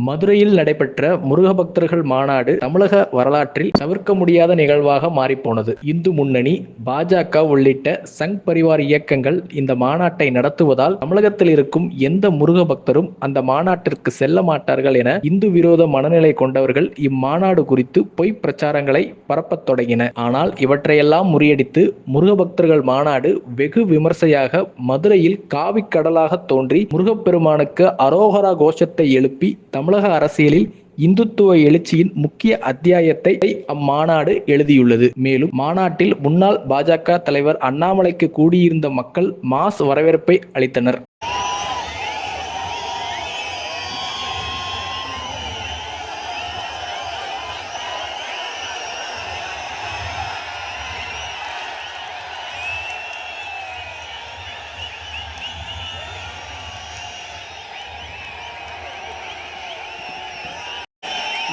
மதுரையில் நடைபெற்ற முருக பக்தர்கள் மாநாடு தமிழக வரலாற்றில் தவிர்க்க முடியாத நிகழ்வாக மாறிப்போனது. இந்து முன்னணி, பாஜக உள்ளிட்ட சங் பரிவார் இயக்கங்கள் இந்த மாநாட்டை நடத்துவதால் தமிழகத்தில் இருக்கும் எந்த முருக பக்தரும் அந்த மாநாட்டிற்கு செல்ல மாட்டார்கள் என இந்து விரோத மனநிலை கொண்டவர்கள் இம்மாநாடு குறித்து பொய் பிரச்சாரங்களை பரப்பத் தொடங்கின. ஆனால் இவற்றையெல்லாம் முறியடித்து முருக பக்தர்கள் மாநாடு வெகு விமர்சையாக மதுரையில் காவிக் கடலாக தோன்றி முருகப்பெருமானுக்கு அரோகரா கோஷத்தை எழுப்பி தமிழக அரசியலில் இந்துத்துவ எழுச்சியின் முக்கிய அத்தியாயத்தை அம்மாநாடு எழுதியுள்ளது. மேலும் மாநாட்டில் முன்னாள் பாஜக தலைவர் அண்ணாமலைக்கு கூடியிருந்த மக்கள் மாஸ் வரவேற்பை அளித்தனர்.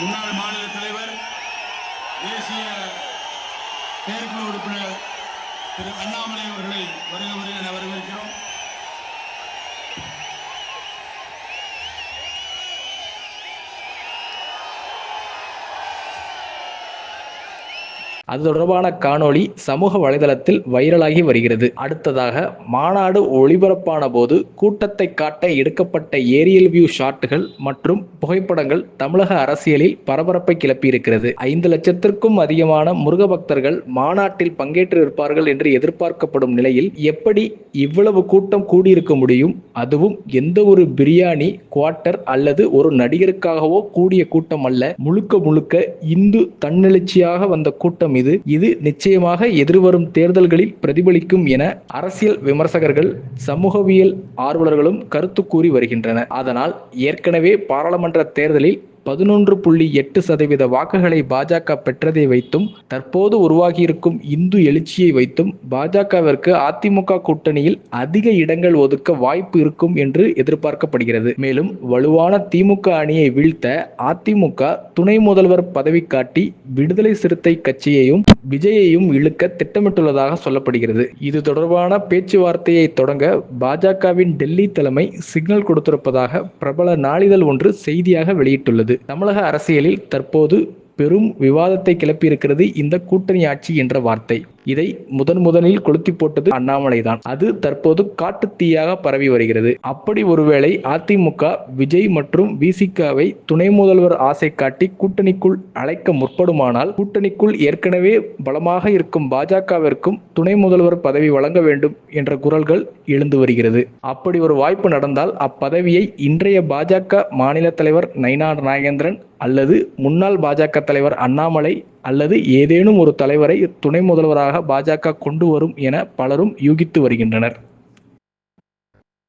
முன்னாள் மாநில தலைவர், தேசிய செயற்குழு உறுப்பினர் திரு அண்ணாமலை அவர்களை வருக என வரவேற்கிறோம். அது தொடர்பான காணொளி சமூக வலைதளத்தில் வைரலாகி வருகிறது. அடுத்ததாக மாநாடு ஒளிபரப்பான போது கூட்டத்தை காட்ட எடுக்கப்பட்ட ஏரியல் வியூ ஷாட்டுகள் மற்றும் புகைப்படங்கள் தமிழக அரசியலில் பரபரப்பை கிளப்பியிருக்கிறது. 5 லட்சத்திற்கும் அதிகமான முருக பக்தர்கள் மாநாட்டில் பங்கேற்றிருப்பார்கள் என்று எதிர்பார்க்கப்படும் நிலையில் எப்படி இவ்வளவு கூட்டம் கூடியிருக்க முடியும்? அதுவும் எந்த ஒரு பிரியாணி, குவார்ட்டர் அல்லது ஒரு நடிகருக்காகவோ கூடிய கூட்டம் அல்ல. முழுக்க இந்து தன்னெழுச்சியாக வந்த கூட்டம் இது நிச்சயமாக எதிர்வரும் தேர்தல்களில் பிரதிபலிக்கும் என அரசியல் விமர்சகர்கள், சமூகவியல் ஆர்வலர்களும் கருத்து கூறி வருகின்றனர். அதனால் ஏற்கனவே பாராளுமன்ற தேர்தலில் 11.8% வாக்குகளை பாஜக பெற்றதை வைத்தும் தற்போது உருவாகியிருக்கும் இந்து எழுச்சியை வைத்தும் பாஜகவிற்கு அதிமுக கூட்டணியில் அதிக இடங்கள் ஒதுக்க வாய்ப்பு இருக்கும் என்று எதிர்பார்க்கப்படுகிறது. மேலும் வலுவான திமுக அணியை வீழ்த்த அதிமுக துணை முதல்வர் பதவி காட்டி விடுதலை சிறுத்தை கட்சியையும் விஜயையும் இழுக்க திட்டமிட்டுள்ளதாக சொல்லப்படுகிறது. இது தொடர்பான பேச்சுவார்த்தையை தொடங்க பாஜகவின் டெல்லி தலைமை சிக்னல் கொடுத்திருப்பதாக பிரபல நாளிதழ் ஒன்று செய்தியாக வெளியிட்டுள்ளது. தமிழக அரசியலில் தற்போது பெரும் விவாதத்தை கிளப்பியிருக்கிறது இந்த கூட்டணி ஆட்சி என்ற வார்த்தை. இதை முதலில் கொளுத்தி போட்டது அண்ணாமலை தான். அது தற்போது காட்டு தீயாக பரவி வருகிறது. அப்படி ஒருவேளை அதிமுக விஜய் மற்றும் விசிகாவை துணை முதல்வர் ஆசை காட்டி கூட்டணிக்குள் அழைக்க முற்படுமானால் கூட்டணிக்குள் ஏற்கனவே பலமாக இருக்கும் பாஜகவிற்கும் துணை முதல்வர் பதவி வழங்க வேண்டும் என்ற குரல்கள் எழுந்து வருகிறது. அப்படி ஒரு வாய்ப்பு நடந்தால் அப்பதவியை இன்றைய பாஜக மாநில தலைவர் நயினா நாகேந்திரன் அல்லது முன்னாள் பாஜக தலைவர் அண்ணாமலை அல்லது ஏதேனும் ஒரு தலைவரை துணை முதல்வராக பாஜக கொண்டு வரும் என பலரும் யூகித்து வருகின்றனர்.